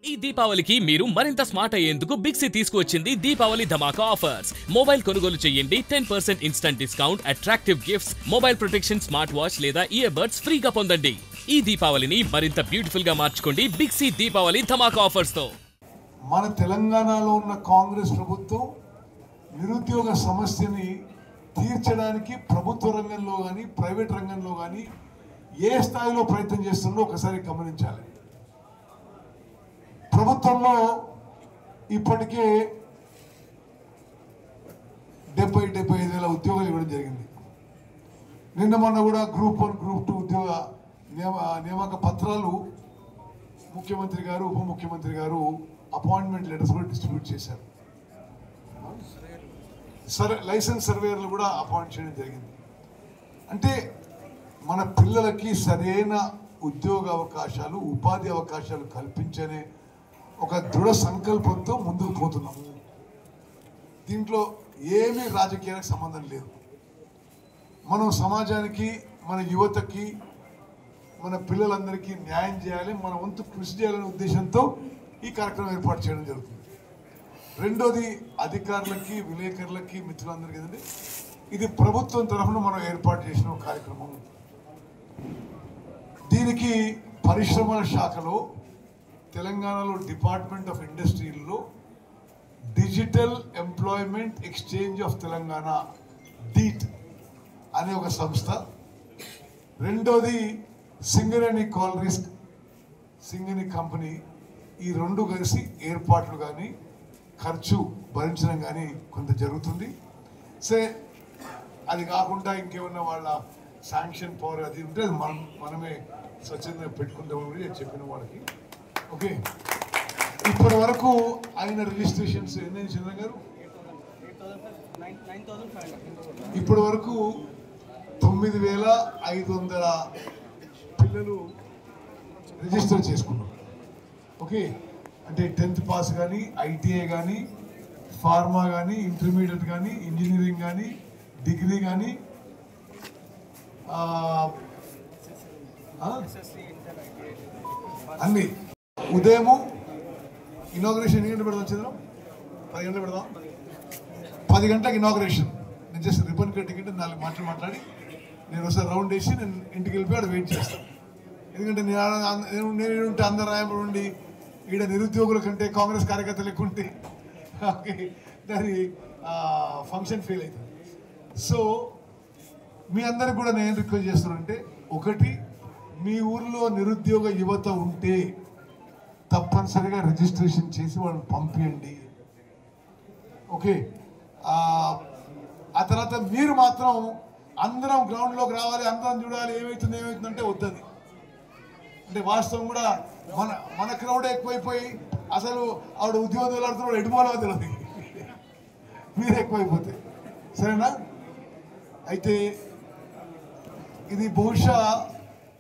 ఈ దీపావళికి మీరు మరింత స్మార్ట్ అయ్యేందుకు బిగ్ సి తీసుకువచ్చింది దీపావళి ధమాకా ఆఫర్స్. మొబైల్ కొనుగోలు చేయండి 10% instant discount, attractive gifts, mobile protection smart watch లేదా ఇయర్ బడ్స్ ఫ్రీగా పొందండి. ఈ దీపావళిని మరింత బ్యూటిఫుల్ గా మార్చుకోండి బిగ్ సి దీపావళి ధమాకా ఆఫర్స్ తో. మన తెలంగాణలో ఉన్న కాంగ్రెస్ ప్రభుత్వం నిరుద్యోగ సమస్యని తీర్చడానికి ప్రభుత్వ రంగంలో కానీ ప్రైవేట్ రంగంలో కానీ ఏ స్థాయిలో ప్రయత్నం చేస్తుందో ఒకసారి గమనించాలి. ప్రభుత్వంలో ఇప్పటికే 75,000 ఉద్యోగాలు ఇవ్వడం జరిగింది. నిన్న మొన్న కూడా గ్రూప్ 1, గ్రూప్ 2 ఉద్యోగ నియామక పత్రాలు ముఖ్యమంత్రి గారు, ఉప ముఖ్యమంత్రి గారు అపాయింట్మెంట్ లెటర్స్ కూడా డిస్ట్రిబ్యూట్ చేశారు. లైసెన్స్ సర్వేయర్లు కూడా అపాయింట్ చేయడం జరిగింది. అంటే మన పిల్లలకి సరైన ఉద్యోగ అవకాశాలు, ఉపాధి అవకాశాలు కల్పించనే ఒక దృఢ సంకల్పంతో ముందుకు పోతున్నాము. దీంట్లో ఏమీ రాజకీయానికి సంబంధం లేదు. మనం సమాజానికి, మన యువతకి, మన పిల్లలందరికీ న్యాయం చేయాలి, మన వంతు కృషి చేయాలనే ఉద్దేశంతో ఈ కార్యక్రమం ఏర్పాటు చేయడం జరుగుతుంది. రెండోది, అధికారులకి, విలేకరులకి, మిత్రులందరికీ కదండి, ఇది ప్రభుత్వం తరఫున మనం ఏర్పాటు చేసిన కార్యక్రమం. దీనికి పరిశ్రమల శాఖలో తెలంగాణలో డిపార్ట్మెంట్ ఆఫ్ ఇండస్ట్రీలో digital employment exchange of Telangana DEET అనే ఒక సంస్థ, రెండోది Singareni collieries Singareni company, ఈ రెండు కలిసి ఏర్పాట్లు కానీ ఖర్చు భరించడం కానీ కొంత జరుగుతుంది. అది కాకుండా ఇంకేమన్నా వాళ్ళ శాంక్షన్ పవర్ అది ఉంటే అది మనమే స్వచ్ఛందంగా పెట్టుకుంటామని చెప్పిన వాళ్ళకి. ఓకే, ఇప్పటి వరకు అయిన రిజిస్ట్రేషన్స్ ఎన్ని చంద్ర గారు? ఇప్పటి వరకు 9,500 పిల్లలు రిజిస్టర్ చేసుకున్నారు. ఓకే, అంటే 10th పాస్ కానీ, ఐటీఐ కానీ, ఫార్మా కానీ, ఇంటర్మీడియట్ కానీ, ఇంజనీరింగ్ కానీ, డిగ్రీ కానీ, అన్ని. ఉదయము ఇనాగ్రేషన్ ఎన్ని గంటలు పెడదాం చంద్రం? 10 గంటలు పెడదాం. 10 గంటలకు ఇనాగ్రేషన్. నేను జస్ట్ రిబన్ కట్టింగ్ 4 మాటలు మాట్లాడి నేను ఒకసారి రౌండ్ వేసి నేను ఇంటికి వెళ్ళిపోయి అక్కడ వెయిట్ చేస్తాను. ఎందుకంటే నేను ఉంటే అందరు రాయబడి ఉండి ఈడ నిరుద్యోగుల కంటే కాంగ్రెస్ కార్యకర్తలు ఎక్కువ ఉంటే ఓకే దాని ఫంక్షన్ ఫెయిల్ అవుతుంది. సో మీ అందరికి కూడా నేను రిక్వెస్ట్ చేస్తున్నానంటే, ఒకటి, మీ ఊర్లో నిరుద్యోగ యువత ఉంటే తప్పనిసరిగా రిజిస్ట్రేషన్ చేసి వాళ్ళని పంపించండి. ఓకే, ఆ తర్వాత మీరు మాత్రం అందరం గ్రౌండ్లోకి రావాలి, అందరం చూడాలి ఏమవుతుందంటే వద్దని. అంటే వాస్తవం కూడా మన క్రౌడ్ ఎక్కువైపోయి అసలు ఆవిడ ఉద్యోగం వెళ్ళాడుతున్నాడు ఎడుమోలో తెలియదు, మీరు ఎక్కువైపోతే. సరేనా? అయితే ఇది బహుశా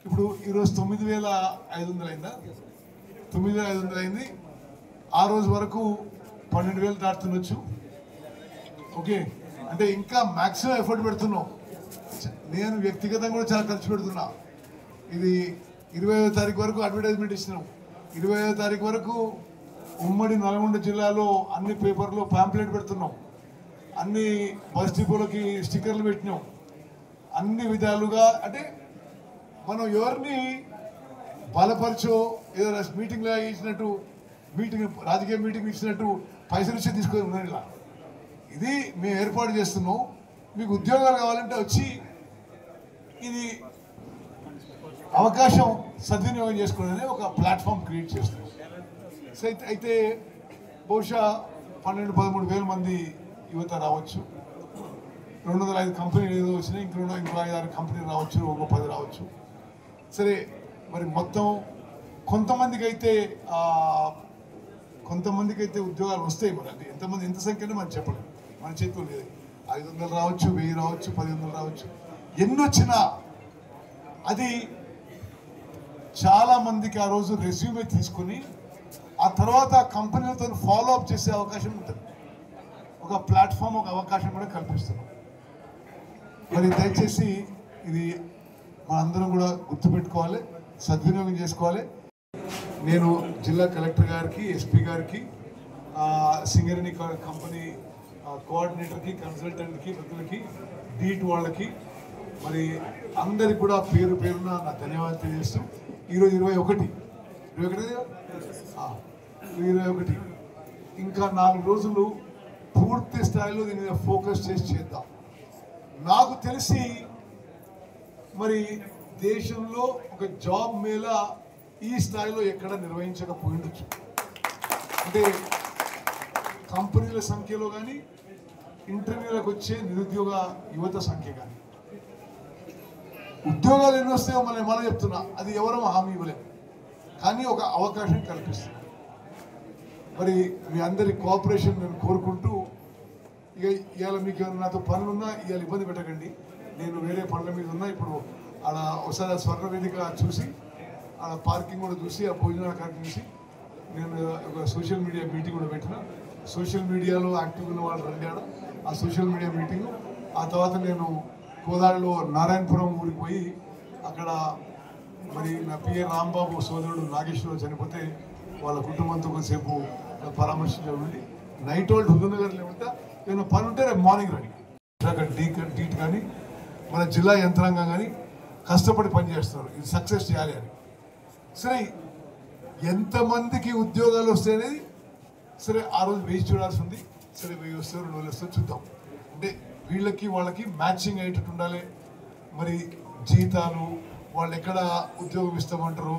ఇప్పుడు ఈరోజు 9,500 అయిందా? 9,500 అయింది. ఆ రోజు వరకు 12,000 దాటుతుండొచ్చు. ఓకే, అంటే ఇంకా మ్యాక్సిమం ఎఫర్ట్ పెడుతున్నాం. నేను వ్యక్తిగతంగా కూడా చాలా ఖర్చు పెడుతున్నా. ఇది 25వ తారీఖు వరకు అడ్వర్టైజ్మెంట్ ఇచ్చినాం. 25వ తారీఖు వరకు ఉమ్మడి నల్గొండ జిల్లాలో అన్ని పేపర్లో పాంప్లెట్ పెడుతున్నాం, అన్ని బస్ డిపోలకి స్టిక్కర్లు పెట్టినాం. అన్ని విధాలుగా అంటే మనం ఎవరిని బలపరచో ఏదో మీటింగ్లో ఇచ్చినట్టు, రాజకీయ మీటింగ్ ఇచ్చినట్టు పైసలు ఇచ్చి తీసుకొని ఉన్నాను. ఇలా ఇది మేము ఏర్పాటు చేస్తున్నాం. మీకు ఉద్యోగాలు కావాలంటే వచ్చి ఇది అవకాశం సద్వినియోగం చేసుకోవాలని ఒక ప్లాట్ఫామ్ క్రియేట్ చేస్తున్నాం. అయితే బహుశా 12-13 మంది యువత రావచ్చు. 205 కంపెనీలు ఏదో వచ్చినాయి, ఇంకో 5-6 కంపెనీలు రావచ్చు, ఒక 10 రావచ్చు. సరే, మరి మొత్తం కొంతమందికి అయితే ఉద్యోగాలు వస్తాయి. మరి అది ఎంత సంఖ్యనే మనం చెప్పలేము, మన చేతిలో లేదు. 500 రావచ్చు, 1000 రావచ్చు, 10,000 రావచ్చు. ఎన్ని వచ్చినా అది చాలా మందికి ఆ రోజు రెజ్యూమే తీసుకుని ఆ తర్వాత కంపెనీలతో ఫాలో అప్ చేసే అవకాశం ఉంటుంది. ఒక ప్లాట్ఫామ్, ఒక అవకాశం కూడా కల్పిస్తున్నాం. మరి దయచేసి ఇది మనందరం కూడా గుర్తుపెట్టుకోవాలి, సద్వినియోగం చేసుకోవాలి. నేను జిల్లా కలెక్టర్ గారికి, ఎస్పీ గారికి, సింగరేణి కంపెనీ కోఆర్డినేటర్కి, కన్సల్టెంట్కి, ప్రజలకి, డీట్ వాళ్ళకి, మరి అందరికి కూడా పేరు పేరున నా ధన్యవాదాలు తెలియజేస్తూ ఈరోజు 21 ఇంకా 4 రోజులు పూర్తి స్థాయిలో దీని మీద ఫోకస్ చేసి చేద్దాం. నాకు తెలిసి మరి దేశంలో ఒక జాబ్ మేళా ఈ స్థాయిలో ఎక్కడ నిర్వహించకపోయిండొచ్చు. అంటే కంపెనీల సంఖ్యలో కానీ, ఇంటర్వ్యూలకు వచ్చే నిరుద్యోగ యువత సంఖ్య కానీ, ఉద్యోగాలు ఎన్ని వస్తాయో మళ్ళీ చెప్తున్నా, అది ఎవరో హామీ ఇవ్వలేము, కానీ ఒక అవకాశం కల్పిస్తుంది. మరి మీ అందరి కోఆపరేషన్ నేను కోరుకుంటూ, ఇక ఇవాళ మీకు నాతో పనులున్నా ఇవాళ ఇబ్బంది పెట్టకండి, నేను వేరే పనుల మీద ఉన్నా. ఇప్పుడు ఆడ ఒకసారి స్వర్ణ వేదిక చూసి, ఆడ పార్కింగ్ కూడా చూసి, ఆ భోజనాల కార్యక్రమం చూసి, నేను ఒక సోషల్ మీడియా మీటింగ్ కూడా పెట్టిన. సోషల్ మీడియాలో యాక్టివ్ ఉన్న వాళ్ళు రండి ఆడ, ఆ సోషల్ మీడియా మీటింగ్. ఆ తర్వాత నేను కోదాడలో నారాయణపురం ఊరికి పోయి అక్కడ మరి నా పిఏ రాంబాబు సోదరుడు నాగేశ్వరరావు చనిపోతే వాళ్ళ కుటుంబంతో కొంతసేపు పరామర్శించాలి. నైట్ వాళ్ళు హుజూర్నగర్లో ఉంటా, ఏమైనా పని ఉంటే రేపు మార్నింగ్ రండి. డీట్ కానీ మన జిల్లా యంత్రాంగం కానీ కష్టపడి పనిచేస్తున్నారు, ఇది సక్సెస్ చేయాలి అని. సరే, ఎంతమందికి ఉద్యోగాలు వస్తాయనేది సరే ఆ రోజు వేసి చూడాల్సి ఉంది. సరే 1000 వస్తాయో 2000 వస్తాయో చూద్దాం. అంటే వీళ్ళకి వాళ్ళకి మ్యాచింగ్ అయ్యేటట్టు ఉండాలి. మరి జీతాలు, వాళ్ళు ఎక్కడ ఉద్యోగం ఇస్తామంటారు,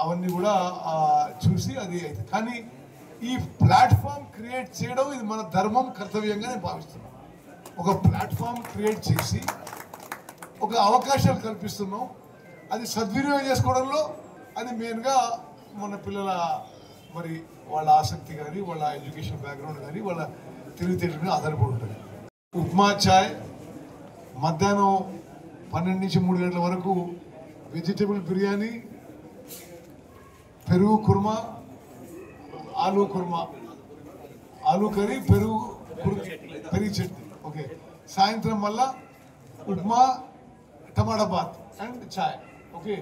అవన్నీ కూడా చూసి అది అయితే. కానీ ఈ ప్లాట్ఫామ్ క్రియేట్ చేయడం ఇది మన ధర్మం, కర్తవ్యంగా నేను భావిస్తున్నాను. ఒక ప్లాట్ఫామ్ క్రియేట్ చేసి ఒక అవకాశాలు కల్పిస్తున్నాం, అది సద్వినియోగం చేసుకోవడంలో అది మెయిన్గా మన పిల్లల మరి వాళ్ళ ఆసక్తి కానీ, వాళ్ళ ఎడ్యుకేషన్ బ్యాక్గ్రౌండ్ కానీ, వాళ్ళ తెలివితేటల మీద ఆధారపడి ఉంటుంది. ఉప్మా, చాయ్, మధ్యాహ్నం 12 నుంచి 3 గంటల వరకు వెజిటేబుల్ బిర్యానీ, పెరుగు కుర్మా, ఆలూ కుర్మా, ఆలూ కర్రీ, పెరుగు చట్నీ. ఓకే, సాయంత్రం మళ్ళా ఉప్మా, టమాటా బాత్ అండ్ చాయ్. ఓకే,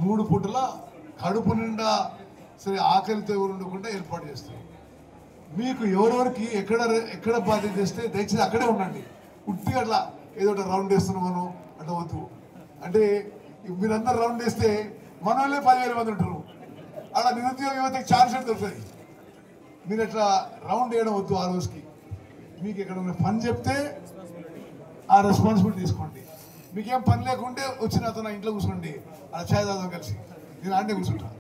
3 పూటల కడుపు నిండా సరే ఆకలితో ఎవరు ఉండకుండా ఏర్పాటు చేస్తాం. మీకు ఎవరెవరికి ఎక్కడ బాధ్యత చేస్తే దయచేసి అక్కడే ఉండండి. ఉట్టిగా అట్లా ఏదో ఒకటి రౌండ్ వేస్తున్నామను అట్లా వద్దు. అంటే మీరందరూ రౌండ్ వేస్తే మన వాళ్ళే 10,000 మంది ఉంటారు, అలా నిరుద్యోగ యువతకి ఛాన్స్ దొరుకుతుంది. మీరు అట్లా రౌండ్ వేయడం వద్దు. ఆ రోజుకి మీకు ఎక్కడ ఉన్న పని చెప్తే ఆ రెస్పాన్సిబిలిటీ తీసుకోండి. మీకేం పని లేకుంటే వచ్చి నాతో నా ఇంట్లో కూర్చోండి, అలా ఛాయ్ తాగుదాం కలిసి, నేను ఆడే కూర్చుంటాను.